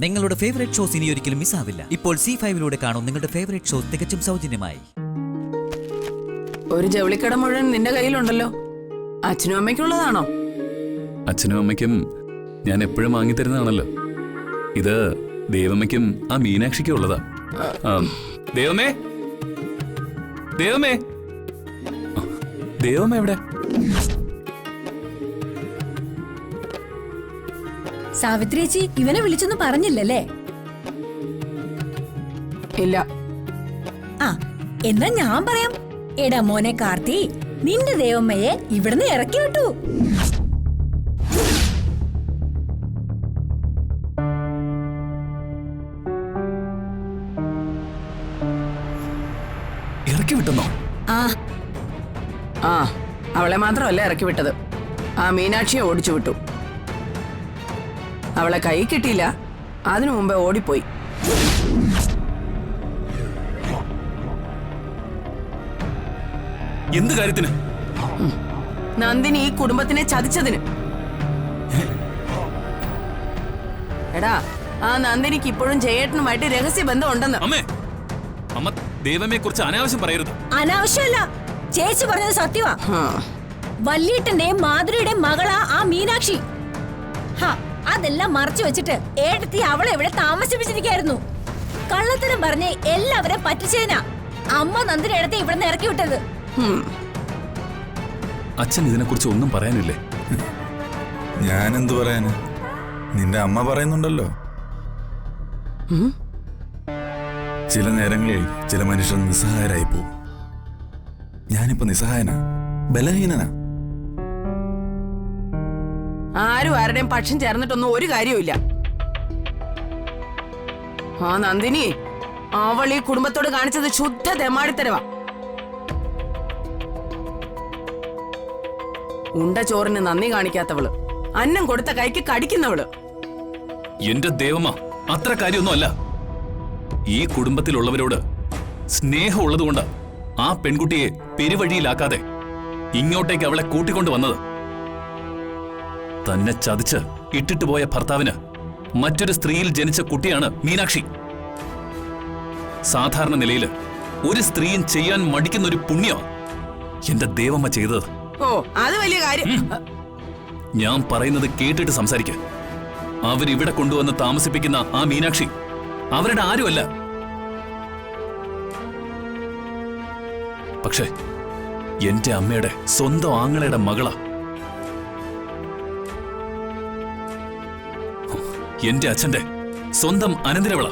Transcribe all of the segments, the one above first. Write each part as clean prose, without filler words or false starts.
നിങ്ങളുടെ favourite shows ഇനി ഒരിക്കലും മിസ്സാവില്ല. ഇപ്പോൾ C5-ലൂടെ കാണും നിങ്ങളുടെ ഫേവറേറ്റ് ഷോസ് തികച്ചും സൗജന്യമായി. ഒരു ജൗളിക്കട മുഴുവൻ നിന്റെ കയ്യിലുണ്ടല്ലോ. അച്ഛനും അമ്മയ്ക്കുള്ളതാണോ? അച്ഛനും അമ്മയ്ക്കും ഞാൻ എപ്പോഴും വാങ്ങിത്തരുന്നതാണല്ലോ. ഇത് ദേവമ്മയ്ക്കും ആ മീനാക്ഷിക്കും ഉള്ളതാ. ദേവമേ, ദേവമേ, ദേവമ്മ എവിടെ? സാവിത്രിയേച്ചി ഇവനെ വിളിച്ചൊന്നും പറഞ്ഞില്ലല്ലേ? ഇല്ല. ആ എന്നാ ഞാൻ പറയാം. എടാ മോനെ കാർത്തി, നിന്റെ ദേവമ്മയെ ഇവിടുന്ന് ഇറക്കി വിട്ടു. ഇറക്കി വിട്ടെന്നോ? ആ അവളെ മാത്രമല്ല ഇറക്കി വിട്ടത്, ആ മീനാക്ഷിയെ ഓടിച്ചു വിട്ടു. അവളെ കൈ കിട്ടിയില്ല, അതിനു മുമ്പേ ഓടിപ്പോയി. എന്ത് കാര്യത്തിന്? നന്ദിനി ഈ കുടുംബത്തിനെ ചതിച്ചതിന്. എടാ, ആ നന്ദിനിക്ക് ഇപ്പോഴും ജയേട്ടനുമായിട്ട് രഹസ്യ ബന്ധം ഉണ്ടെന്ന്. അമ്മേ, അമ്മ ദേവമ്മയെ കുറിച്ച് അനാവശ്യം പറയരുത്. അനാവശ്യമല്ല, ചേച്ചി പറഞ്ഞത് സത്യമാ. വല്യേട്ടന്റെയും മാധുരിയുടെയും മകളാ ആ മീനാക്ഷി. അതെല്ലാം മറച്ചു വെച്ചിട്ട് ഏട്ടത്തി അവളെ ഇവിടെ താമസിപ്പിച്ചിരിക്കായിരുന്നു. കള്ളത്തരം പറഞ്ഞ് എല്ലാവരെയും പറ്റിച്ചതിനാ അമ്മ നന്ദിനി ഏടത്തെ ഇവിടുന്ന് ഇറക്കി വിട്ടത്. അച്ഛൻ ഇതിനെ കുറിച്ച് ഒന്നും പറയാനില്ലേ? ഞാൻ എന്തു പറയാന്? നിന്റെ അമ്മ പറയുന്നുണ്ടല്ലോ. ചില നേരങ്ങളിൽ ചില മനുഷ്യർ നിസ്സഹായരായി പോവും. ഞാനിപ്പോ നിസ്സഹായനാ, ബലഹീനനാ. ആരും ആരുടെയും പക്ഷം ചേർന്നിട്ടൊന്നും ഒരു കാര്യവുമില്ല. ആ നന്ദിനി, അവൾ ഈ കുടുംബത്തോട് കാണിച്ചത് ശുദ്ധ തെമ്മാടിത്തരവാ. ഉണ്ട ചോറിന് നന്ദി കാണിക്കാത്തവള്, അന്നം കൊടുത്ത കൈക്ക് കടിക്കുന്നവള്. എന്റെ ദേവമ്മ അത്ര കാര്യമൊന്നും അല്ല. ഈ കുടുംബത്തിലുള്ളവരോട് സ്നേഹമുള്ളതുകൊണ്ട് ആ പെൺകുട്ടിയെ പെരുവഴിയിലാക്കാതെ ഇങ്ങോട്ടേക്ക് അവളെ കൂട്ടിക്കൊണ്ടു വന്നത്. തന്നെ ചതിച്ച് ഇട്ടിട്ട് പോയ ഭർത്താവിന് മറ്റൊരു സ്ത്രീയിൽ ജനിച്ച കുട്ടിയാണ് മീനാക്ഷി. സാധാരണ നിലയിൽ ഒരു സ്ത്രീയും ചെയ്യാൻ മടിക്കുന്ന ഒരു പുണ്യം എന്റെ ദേവമ്മ ചെയ്തത്. ഓ, അത് വലിയ കാര്യം. ഞാൻ പറയുന്നത് കേട്ടിട്ട് സംസാരിക്ക. അവരിവിടെ കൊണ്ടുവന്ന് താമസിപ്പിക്കുന്ന ആ മീനാക്ഷി അവരുടെ ആരുമല്ല. പക്ഷേ എന്റെ അമ്മയുടെ സ്വന്തം ആങ്ങളയുടെ മകളാ. എന്റെ അച്ഛന്റെ സ്വന്തം അനന്തരവള.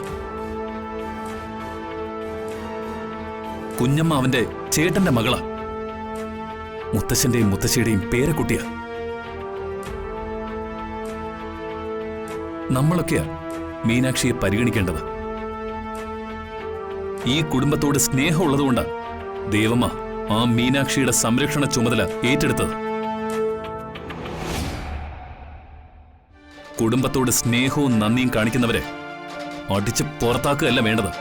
കുഞ്ഞമ്മ അവന്റെ ചേട്ടന്റെ മകളാ. മുത്തശ്ശന്റെയും മുത്തശ്ശിയുടെയും പേരക്കുട്ടിയാ. നമ്മളൊക്കെയാ മീനാക്ഷിയെ പരിഗണിക്കേണ്ടത്. ഈ കുടുംബത്തോട് സ്നേഹമുള്ളതുകൊണ്ടാ ദേവമ്മ ആ മീനാക്ഷിയുടെ സംരക്ഷണ ചുമതല ഏറ്റെടുത്തത്. കുടുംബത്തോട് സ്നേഹവും നന്ദിയും കാണിക്കുന്നവരെ അടിച്ച് പുറത്താക്കുകയല്ല വേണ്ടത്.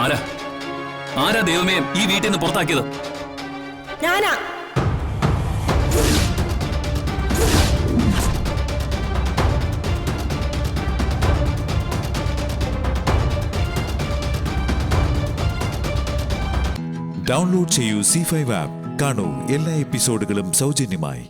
ആരാ ദേവമേ ഈ വീട്ടിൽ നിന്ന് പുറത്താക്കിയത്? ഞാനാ. ഡൗൺലോഡ് ചെയ്യൂ C5 ആപ്പ്. കാണൂ എല്ലാ എപ്പിസോഡുകളും സൗജന്യമായി.